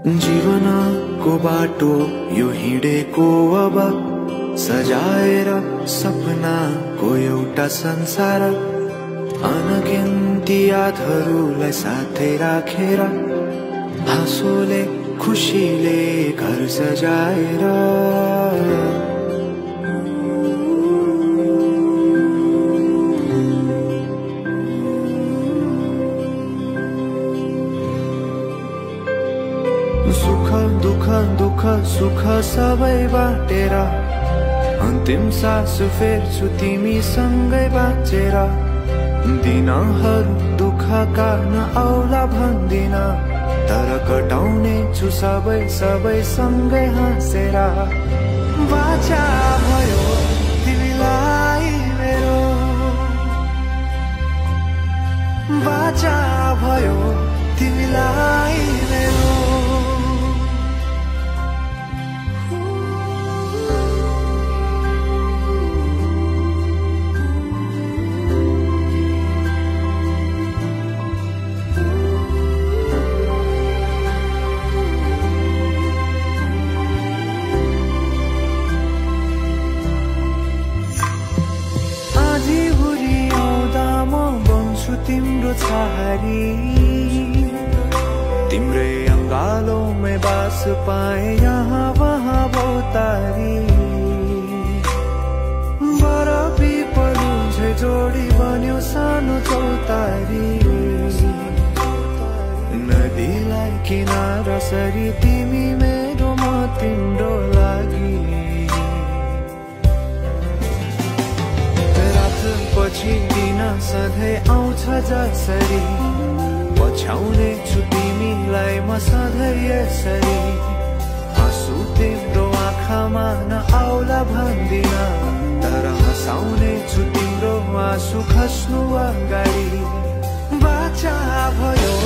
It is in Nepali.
जीवनको बाटो यो हिँडेको अब सजाएर सपनाको एउटा संसार अनगिन्ती यादहरूलाई साथै राखेर हाँसोले खुसीले घर सजाएर सुख दुख दुख सुख सबै बाटेर अन्तिम सास फेर्छु तिमीसँगै बाँचेर दिनहरू दुःखका नआउला भन्दिन तर कटाउने छु सबै सबै सँगै हाँसेर बाचा भयो तिमीलाई मेरो बाचा भयो तिमीलाई मेरो तिम्रो छहारी तिम्रै अंगालों बास पाए यहाँ वहाँ बहुतारी बरफी पलुझे जोडी बन्यो सानो चौतारी नदीलाई किनारा सरी तिमी मेरो म तिम्रो लागि पछि दिन सधैँ आउँछ जसरी पछ्याउने छु तिमीलाई म सधैँ यसरी आँसु तिम्रो आँखामा नआउला भन्दिन तर हँसाउने छु तिम्रो आँसु खस्नु अगाडि बाचा भयो